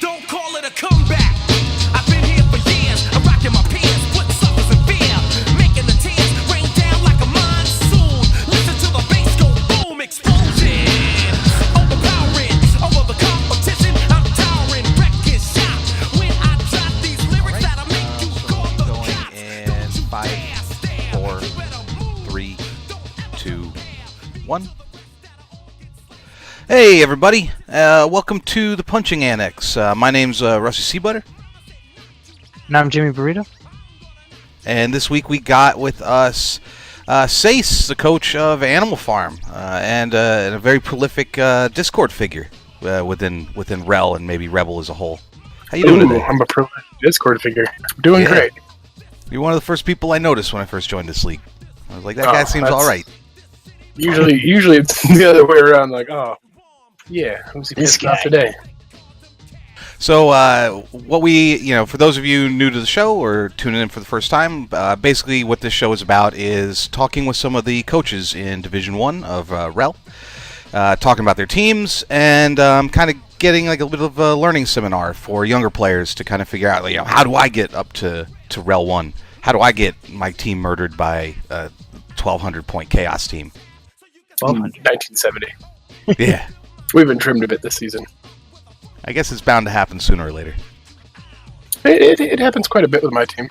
Don't call it a comeback. I've been here for years. I'm rocking my pants, putting suckers in fear, making the tears rain down like a monsoon. Listen to the bass go boom, explosion. Overpowering over the competition. I'm towering, wrecking shop. When I drop these lyrics that'll make you call the cops. In 5, 4, 3, 2, 1. Hey everybody, welcome to the Punching Annex. My name's Rusty Seabutter. And I'm Jimmy Burrito. And this week we got with us Saace, the coach of Animal Farm, and a very prolific Discord figure within Rel and maybe Rebel as a whole. How you doing today? I'm a prolific Discord figure. I'm doing great. You're one of the first people I noticed when I first joined this league. I was like, that guy seems all right. Usually it's the other way around. Like, oh, yeah, who's he pissed off today? So, what for those of you new to the show or tuning in for the first time, basically what this show is about is talking with some of the coaches in Division 1 of Rel, talking about their teams, and kind of getting like a bit of a learning seminar for younger players to kind of figure out, how do I get up to Rel 1? How do I get my team murdered by a 1,200-point Chaos team? 1970. Yeah. We've been trimmed a bit this season. I guess it's bound to happen sooner or later. It happens quite a bit with my team.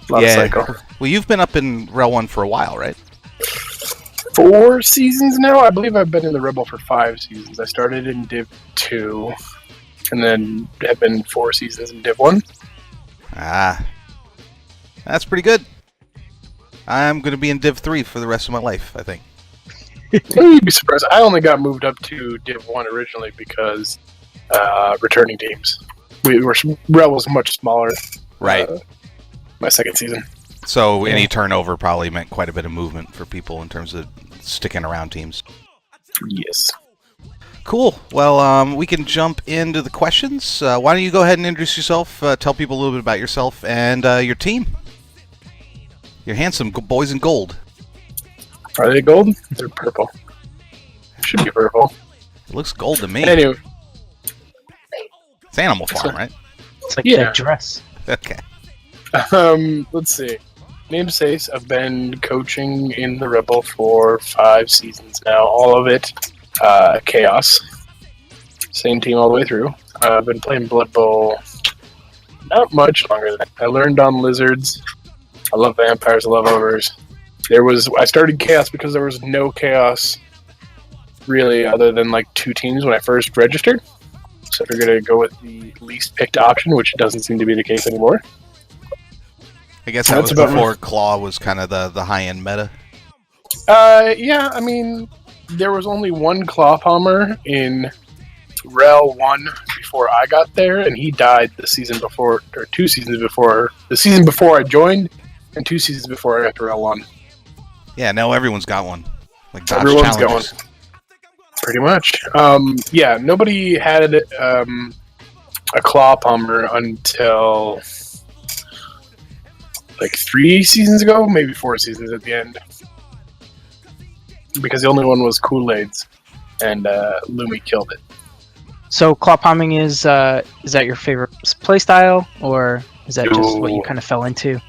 A lot of cycle. Well, you've been up in Rel 1 for a while, right? 4 seasons now? I believe I've been in the Rebel for 5 seasons. I started in Div 2, and then have been 4 seasons in Div 1. Ah. That's pretty good. I'm going to be in Div 3 for the rest of my life, I think. You'd be surprised. I only got moved up to Div 1 originally because returning teams. Rel was much smaller. Right. My second season. So any turnover probably meant quite a bit of movement for people in terms of sticking around teams. Yes. Cool. Well, we can jump into the questions. Why don't you go ahead and introduce yourself, tell people a little bit about yourself and your team. You're handsome boys in gold. Are they gold? They're purple. Should be purple. It looks gold to me. Anyway. It's Animal Farm, right? It's like that dress. Okay. Let's see. Name's Saace. I've been coaching in the Rebel for 5 seasons now. All of it Chaos. Same team all the way through. I've been playing Blood Bowl not much longer than that. I learned on Lizards. I love vampires. I love ogres. I started Chaos because there was no Chaos really other than like 2 teams when I first registered. So I figured I'd go with the least picked option, which doesn't seem to be the case anymore. I guess that was before Claw was kind of the high-end meta. Yeah, I mean, there was only one Claw Palmer in Rel 1 before I got there, and he died the season before, or 2 seasons before, the season before I joined, and 2 seasons before I got to Rel 1. Yeah, now everyone's got one. Like Dodge Everyone's got one. Challengers. Pretty much. Yeah, nobody had a Claw Palmer until like 3 seasons ago, maybe 4 seasons at the end. Because the only one was Kool-Aid's, and Lumi killed it. So claw palming is that your favorite playstyle, or is that just what you kind of fell into?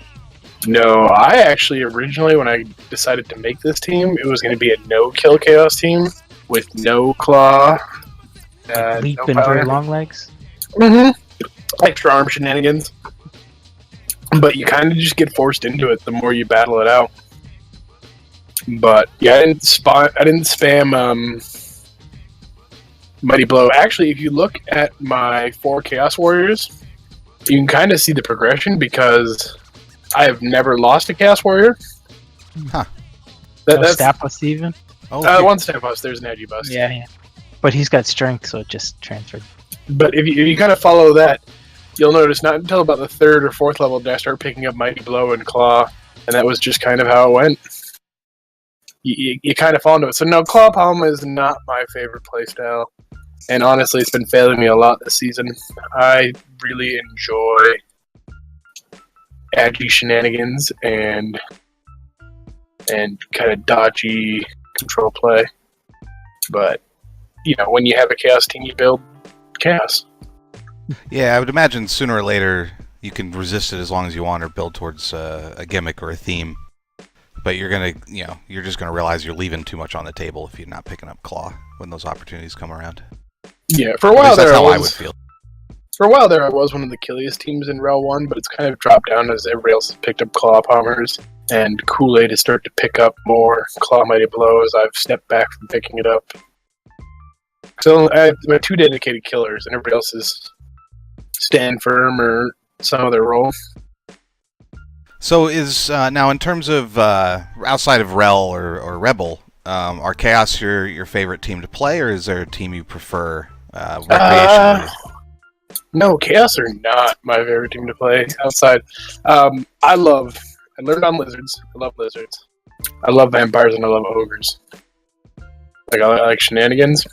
No, I actually originally, when I decided to make this team, it was going to be a no-kill Chaos team with no claw. Leap no and power. very long legs? Mm-hmm. Extra arm shenanigans. But you kind of just get forced into it the more you battle it out. But yeah, I didn't spam Mighty Blow. Actually, if you look at my 4 Chaos Warriors, you can kind of see the progression because I have never lost a Chaos Warrior. Huh. That's stat plus even? One stat plus, there's an edgy bust. Yeah. But he's got strength, so it just transferred. But if you kind of follow that, you'll notice not until about the 3rd or 4th level did I start picking up Mighty Blow and Claw, and that was just kind of how it went. You kind of fall into it. So no, Claw Palm is not my favorite playstyle, and honestly, it's been failing me a lot this season. I really enjoy edgy shenanigans and kind of dodgy control play. But, you know, when you have a Chaos team, you build Chaos. Yeah, I would imagine sooner or later you can resist it as long as you want or build towards a gimmick or a theme. But you're just gonna realize you're leaving too much on the table if you're not picking up Claw when those opportunities come around. Yeah, for a At while least there, that's how I I would was. feel. For a while there, I was one of the killiest teams in Rel 1, but it's kind of dropped down as everybody else has picked up Claw Palmers, and Kool-Aid has started to pick up more Claw Mighty Blows. I've stepped back from picking it up. So I have my 2 dedicated killers, and everybody else is stand firm or some other role. So is now in terms of outside of Rel or Rebel, are Chaos your favorite team to play, or is there a team you prefer recreationally? No, Chaos are not my favorite team to play outside. I learned on Lizards. I love Lizards. I love Vampires and I love Ogres. I like Shenanigans.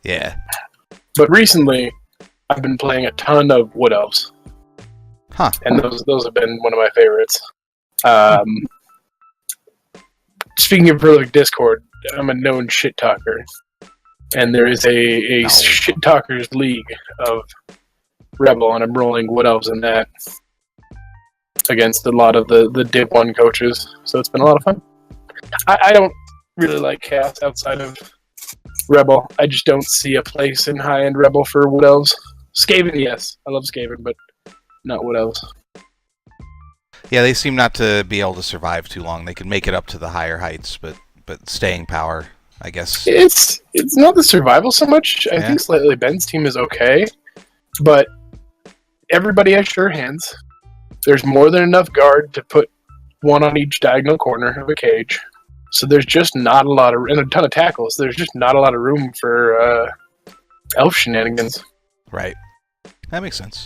Yeah. But recently, I've been playing a ton of Wood Elves. Huh. And those have been one of my favorites. Speaking of Prolific Discord, I'm a known shit talker. And there is a shit talkers league of Rebel, and I'm rolling Wood Elves in that against a lot of the Div 1 coaches. So it's been a lot of fun. I don't really like Chaos outside of Rebel. I just don't see a place in high-end Rebel for Wood Elves. Skaven, yes. I love Skaven, but not Wood Elves. Yeah, they seem not to be able to survive too long. They can make it up to the higher heights, but staying power, I guess. It's not the survival so much. I think Slightly Ben's team is okay, but everybody has sure hands. There's more than enough guard to put one on each diagonal corner of a cage. So there's just not a lot of... and a ton of tackles. There's just not a lot of room for elf shenanigans. Right. That makes sense.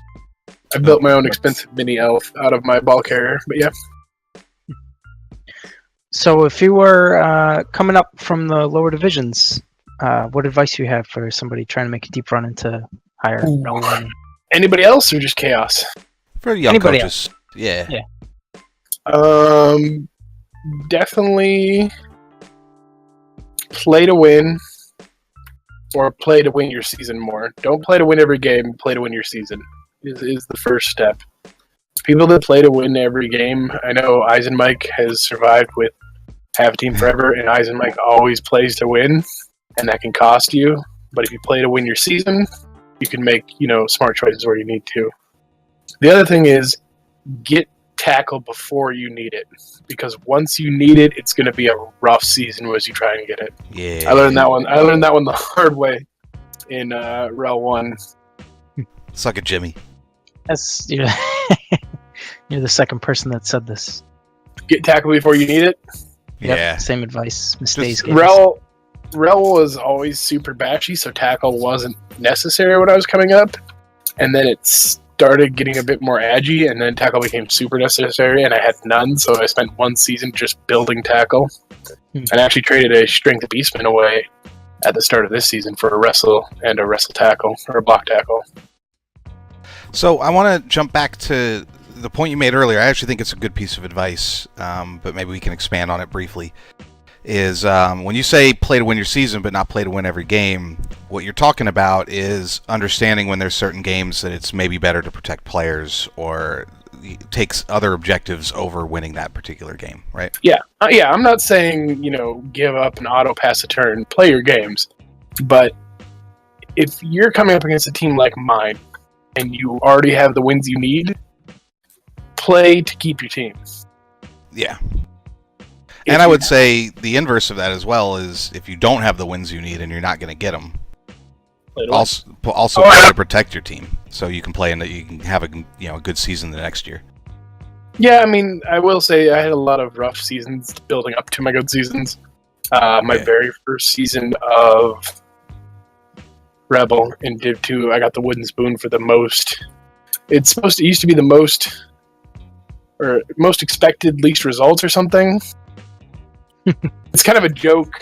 I built my own expensive mini elf out of my ball carrier, but yeah. So if you were coming up from the lower divisions, what advice do you have for somebody trying to make a deep run into higher level? Anybody else or just Chaos? For young Anybody coaches. Yeah. Definitely play to win or play to win your season more. Don't play to win every game, play to win your season is the first step. People that play to win every game, I know Eisenmike has survived with half a team forever, and Eisenmike always plays to win, and that can cost you. But if you play to win your season, you can make, smart choices where you need to. The other thing is get tackle before you need it, because once you need it, it's going to be a rough season as you try and get it. Yeah. I learned that one the hard way in Rel 1. Suck it, Jimmy. That's you're the second person that said this. Get tackle before you need it. Yep, Yeah. same advice. Mistakes. Rel was always super bashy, so tackle wasn't necessary when I was coming up. And then it started getting a bit more edgy, and then tackle became super necessary, and I had none, so I spent one season just building tackle. And actually traded a strength beastman away at the start of this season for a wrestle and a wrestle tackle, or a block tackle. So I want to jump back to the point you made earlier. I actually think it's a good piece of advice, but maybe we can expand on it briefly. Is when you say play to win your season, but not play to win every game, what you're talking about is understanding when there's certain games that it's maybe better to protect players or takes other objectives over winning that particular game, right? Yeah. I'm not saying, give up and auto pass a turn, play your games. But if you're coming up against a team like mine, and you already have the wins you need, play to keep your team. Yeah. And I would say the inverse of that as well is if you don't have the wins you need and you're not going to get them, also play to protect your team so you can play and that you can have a good season the next year. Yeah, I mean, I will say I had a lot of rough seasons building up to my good seasons. My very first season of Rebel in Div 2, I got the wooden spoon for the most. It used to be the most expected least results or something. It's kind of a joke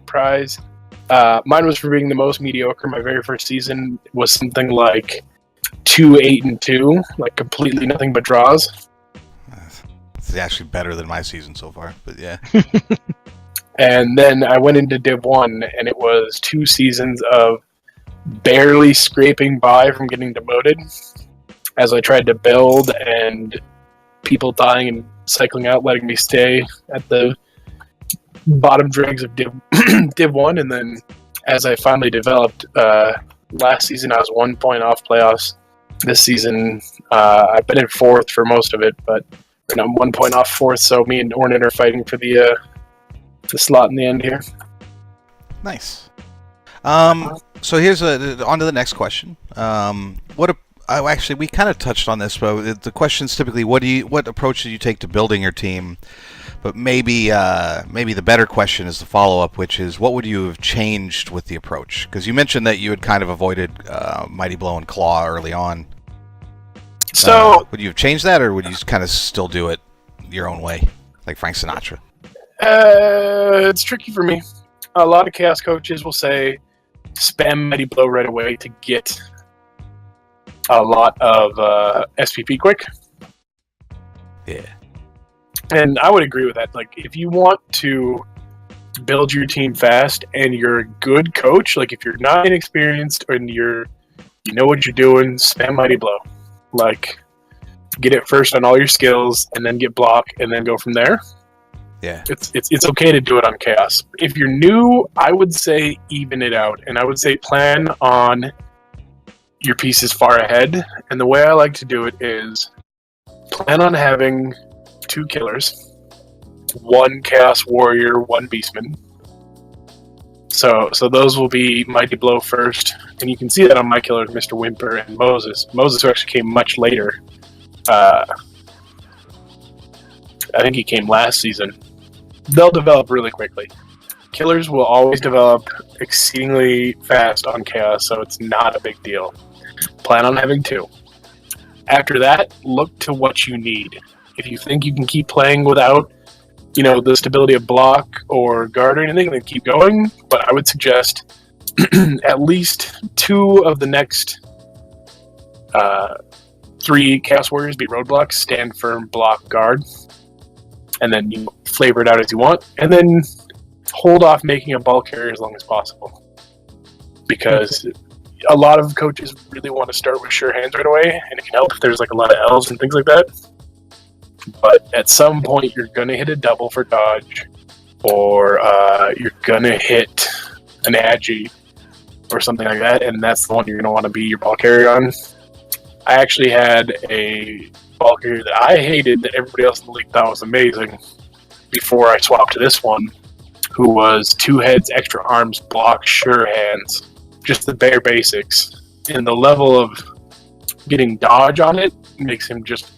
prize. Mine was for being the most mediocre. My very first season was something like 2-8-2, like completely nothing but draws. It's actually better than my season so far, but yeah. And then I went into Div 1, and it was 2 seasons of barely scraping by from getting demoted as I tried to build, and people dying and cycling out, letting me stay at the bottom dregs of Div 1. And then as I finally developed, last season I was 1 point off playoffs. This season I've been in 4th for most of it, but I'm 1 point off 4th, so me and Ornit are fighting for the slot in the end here. Nice. So here's on to the next question. Actually, we kind of touched on this, but the question's typically what approach did you take to building your team? But maybe the better question is the follow-up, which is what would you have changed with the approach? Because you mentioned that you had kind of avoided Mighty Blow and Claw early on. So would you have changed that, or would you kind of still do it your own way, like Frank Sinatra? It's tricky for me. A lot of Chaos coaches will say spam Mighty Blow right away to get a lot of SPP quick. Yeah. And I would agree with that. Like, if you want to build your team fast and you're a good coach, like if you're not inexperienced and you know what you're doing, spam Mighty Blow. Like, get it first on all your skills and then get block and then go from there. Yeah. It's okay to do it on Chaos. If you're new, I would say even it out, and I would say plan on your pieces far ahead. And the way I like to do it is plan on having 2 killers, 1 Chaos Warrior, 1 Beastman. So those will be Mighty Blow first, and you can see that on my killers, Mr. Whimper and Moses. Moses, who actually came much later. I think he came last season. They'll develop really quickly. Killers will always develop exceedingly fast on Chaos, so it's not a big deal. Plan on having 2. After that, look to what you need. If you think you can keep playing without, the stability of block or guard or anything, then keep going. But I would suggest at least 2 of the next 3 Chaos Warriors be roadblocks, stand firm, block, guard. And then you flavor it out as you want. And then hold off making a ball carrier as long as possible. Because a lot of coaches really want to start with sure hands right away, and it can help if there's like a lot of L's and things like that. But at some point, you're going to hit a double for dodge, or you're going to hit an Agi or something like that, and that's the one you're going to want to be your ball carrier on. I actually had a ball carrier that I hated that everybody else in the league thought was amazing before I swapped to this one, who was 2 heads, extra arms, block, sure hands. Just the bare basics. And the level of getting dodge on it makes him just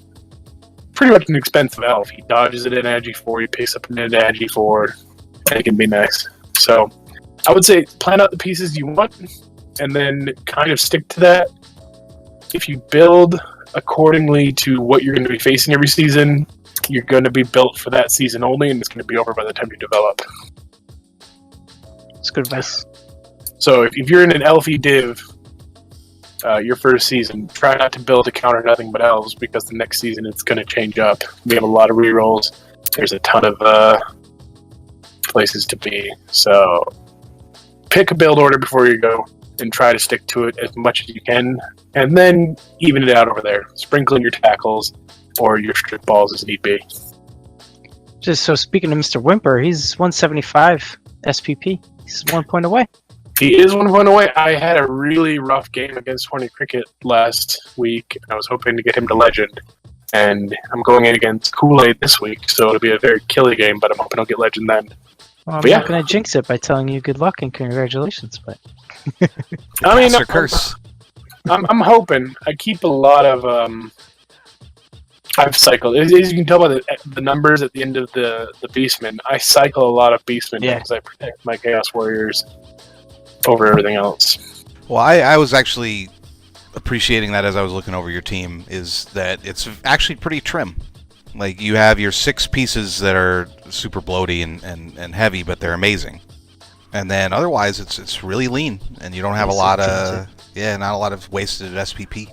pretty much an expensive elf. He dodges it in Agi 4, he picks up an Agi 4, and it can be nice. So I would say plan out the pieces you want, and then kind of stick to that. If you build accordingly to what you're going to be facing every season, you're going to be built for that season only, and it's going to be over by the time you develop. That's good advice. So if you're in an Elfie div, your first season, try not to build to counter nothing but elves, because the next season it's going to change up. We have a lot of rerolls. There's a ton of places to be. So pick a build order before you go and try to stick to it as much as you can, and then even it out over there. Sprinkle in your tackles or your strip balls as need be. Just so speaking of Mr. Whimper, he's 175 SPP. He's 1 point away. He is 1 point away. I had a really rough game against 20 Cricket last week. I was hoping to get him to Legend, and I'm going in against Kool-Aid this week, so it'll be a very killy game, but I'm hoping I'll get Legend then. Well, I'm not going to jinx it by telling you good luck and congratulations, but... I mean, curse. I'm hoping. I keep a lot of... I've cycled. As you can tell by the numbers at the end of the Beastmen, I cycle a lot of Beastmen because I protect my Chaos Warriors over everything else. Well, I was actually appreciating that as I was looking over your team, is that it's actually pretty trim. Like, you have your 6 pieces that are super bloaty and heavy, but they're amazing. And then otherwise, it's really lean, and you don't have a lot of not a lot of wasted SPP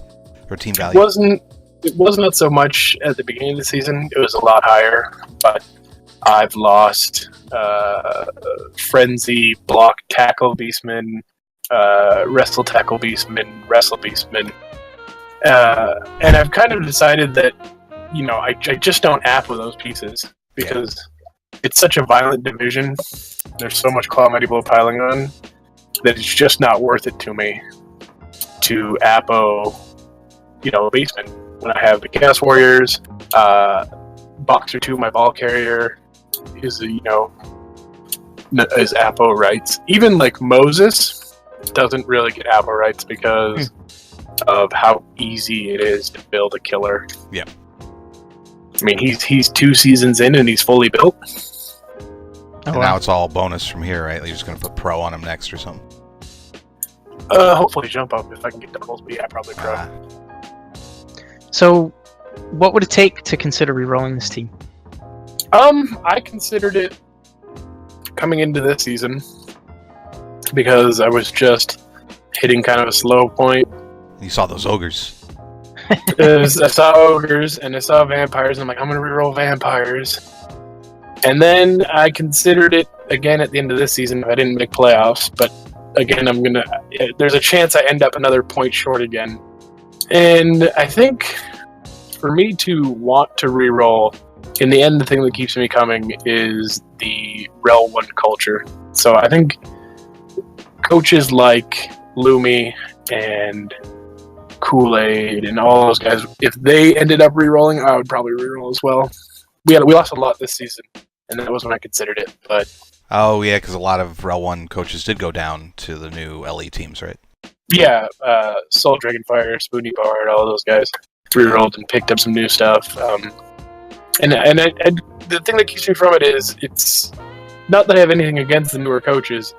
or team value. It was not so much at the beginning of the season. It was a lot higher, but I've lost Frenzy, Block, Tackle, Beastman, Wrestle Tackle Beastman, Wrestle Beastman. And I've kind of decided that, I just don't app with those pieces because it's such a violent division. There's so much Claw Mighty Blow piling on that it's just not worth it to me to appo, a Beastman. When I have the Chaos Warriors, Boxer 2, my ball carrier, is appo rights. Even like Moses doesn't really get appo rights because of how easy it is to build a killer. Yeah. I mean, he's 2 seasons in and he's fully built. And now it's all bonus from here, right? You're just going to put pro on him next or something? Hopefully jump up if I can get doubles, but yeah, probably pro. So, what would it take to consider re-rolling this team? I considered it coming into this season because I was just hitting kind of a slow point. You saw those ogres. I saw ogres and I saw vampires, and I'm like, I'm going to re-roll vampires. And then I considered it again at the end of this season if I didn't make playoffs, but again, there's a chance I end up another point short again. And I think for me to want to re-roll, in the end, the thing that keeps me coming is the Rel 1 culture. So I think coaches like Lumi and Kool-Aid and all those guys, if they ended up re-rolling, I would probably re-roll as well. We lost a lot this season, and that was when I considered it. But oh yeah, because a lot of Rel 1 coaches did go down to the new LE teams, right? yeah, Soul Dragonfire, Spoony Bard, all of those guys re-rolled and picked up some new stuff. And the thing that keeps me from it is it's not that I have anything against the newer coaches,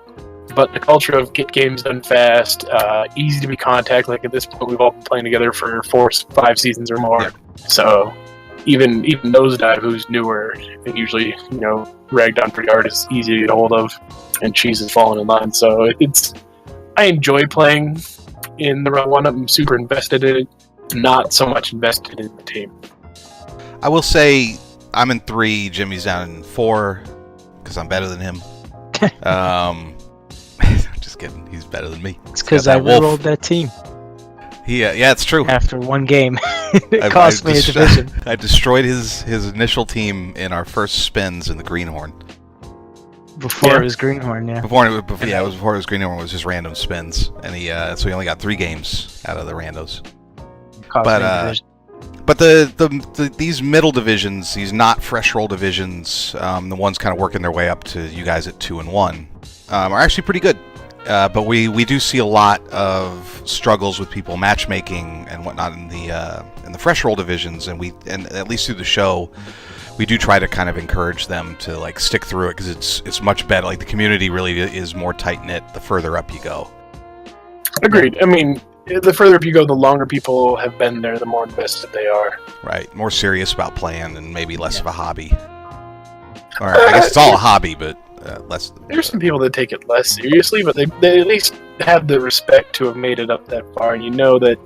but the culture of get games done fast, easy to be contact. Like at this point, we've all been playing together for 4-5 seasons or more. Yeah. So even Nosedive, who's newer and usually ragged on pretty hard, is easy to get a hold of, and Cheese is falling in line. So I enjoy playing in the round one. I'm super invested in it, not so much invested in the team. I will say I'm in 3, Jimmy's down in 4 because I'm better than him. Just kidding. He's better than me. It's because I rolled that team. Yeah, it's true. After one game, it cost me a division. I destroyed his initial team in our first spins in the Greenhorn. Before it was Greenhorn, yeah. It was before it was Greenhorn. It was just random spins, and so he only got 3 games out of the randos. But these middle divisions, these not fresh roll divisions, the ones kind of working their way up to you guys at 2 and 1, are actually pretty good. But we do see a lot of struggles with people matchmaking and whatnot in the fresh roll divisions, and at least through the show, we do try to kind of encourage them to stick through it because it's much better. Like the community really is more tight knit the further up you go. Agreed. I mean, the further up you go, the longer people have been there, the more invested they are. Right. More serious about playing and maybe less of a hobby. Or I guess it's all a hobby, but less. There's some people that take it less seriously, but they at least have the respect to have made it up that far. And you know that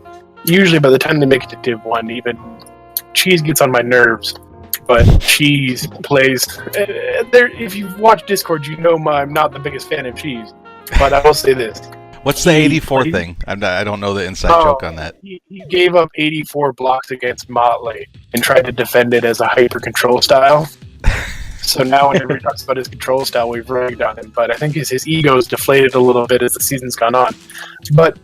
usually by the time they make it to Div 1, even Cheese gets on my nerves. But Cheese plays. If you've watched Discord, you know I'm not the biggest fan of Cheese. But I will say this. What's the 84 thing? I don't know the inside joke on that. He gave up 84 blocks against Motley and tried to defend it as a hyper control style. So now whenever he talks about his control style, we've ragged on him. But I think his ego's deflated a little bit as the season's gone on. But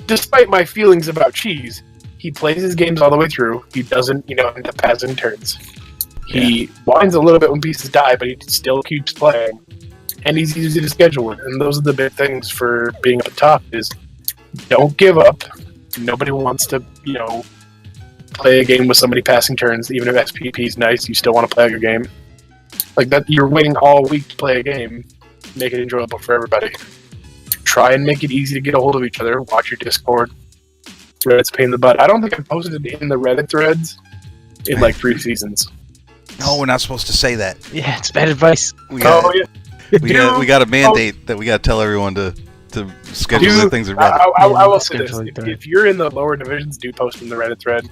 despite my feelings about Cheese, he plays his games all the way through. He doesn't, end up passing turns. He whines a little bit when pieces die, but he still keeps playing. And he's easy to schedule with. And those are the big things for being at the top is don't give up. Nobody wants to, play a game with somebody passing turns. Even if SPP is nice, you still want to play your game. Like that, you're waiting all week to play a game. Make it enjoyable for everybody. Try and make it easy to get a hold of each other. Watch your Discord. Reddit's a pain in the butt. I don't think I posted it in the Reddit threads in 3 seasons. No, we're not supposed to say that. Yeah, it's bad advice. We got a mandate that we got to tell everyone to schedule their things in Reddit. I will say this: if you're in the lower divisions, do post in the Reddit thread.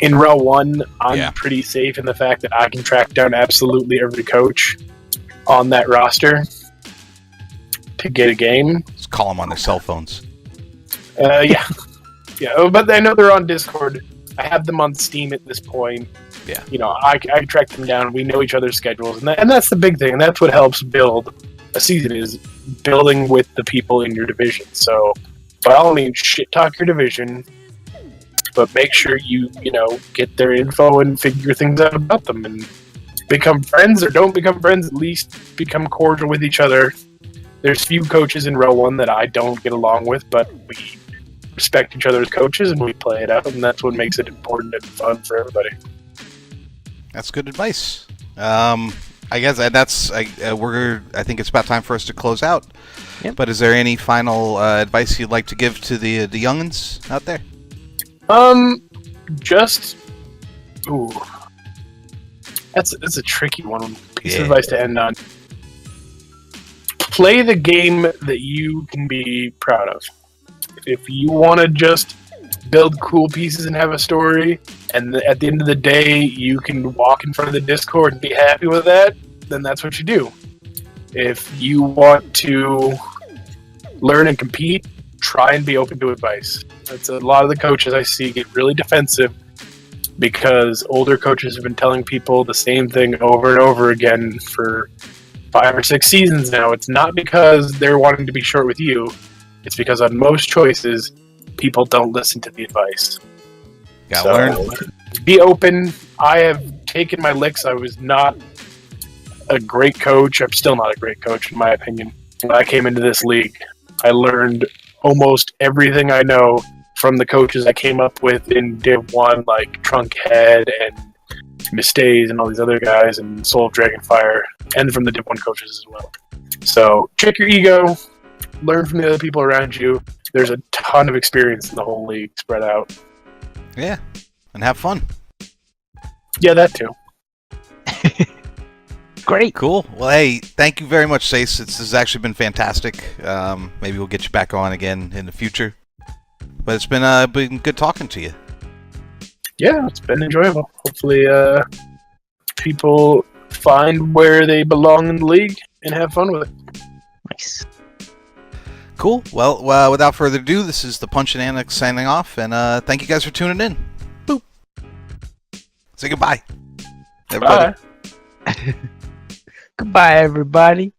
In Rel 1, I'm pretty safe in the fact that I can track down absolutely every coach on that roster. to get a game. Just call them on their cell phones. Yeah. Yeah, but I know they're on Discord. I have them on Steam at this point. Yeah. You know, I track them down. We know each other's schedules, and that's the big thing. And that's what helps build a season, is building with the people in your division. So, by all means, shit talk your division, but make sure you get their info and figure things out about them, and become friends or don't become friends. At least become cordial with each other. There's few coaches in Row 1 that I don't get along with, but we respect each other as coaches and we play it out, and that's what makes it important and fun for everybody. That's good advice. I guess that's I think it's about time for us to close out. Yep. But is there any final advice you'd like to give to the youngins out there? Just that's a tricky one. Piece of Yeah. advice to end on. Play the game that you can be proud of. If you want to just build cool pieces and have a story, and at the end of the day you can walk in front of the Discord and be happy with that, then that's what you do. If you want to learn and compete, try and be open to advice. That's a lot of the coaches I see get really defensive because older coaches have been telling people the same thing over and over again for 5 or 6 seasons now. It's not because they're wanting to be short with you. It's because on most choices, people don't listen to the advice. Gotta learn. Be open. I have taken my licks. I was not a great coach. I'm still not a great coach, in my opinion. When I came into this league, I learned almost everything I know from the coaches I came up with in Div 1, like Trunkhead and Mistays and all these other guys, and Soul of Dragonfire, and from the Div 1 coaches as well. So check your ego. Learn from the other people around you. There's a ton of experience in the whole league spread out. Yeah, and have fun. Yeah, that too. Great. Cool. Well, hey, thank you very much, Saace. This has actually been fantastic. Maybe we'll get you back on again in the future. But it's been good talking to you. Yeah, it's been enjoyable. Hopefully, people find where they belong in the league and have fun with it. Nice. Cool. Well, without further ado, this is the Punching Annex signing off, and thank you guys for tuning in. Boop. Say goodbye, everybody. Bye. Goodbye, everybody.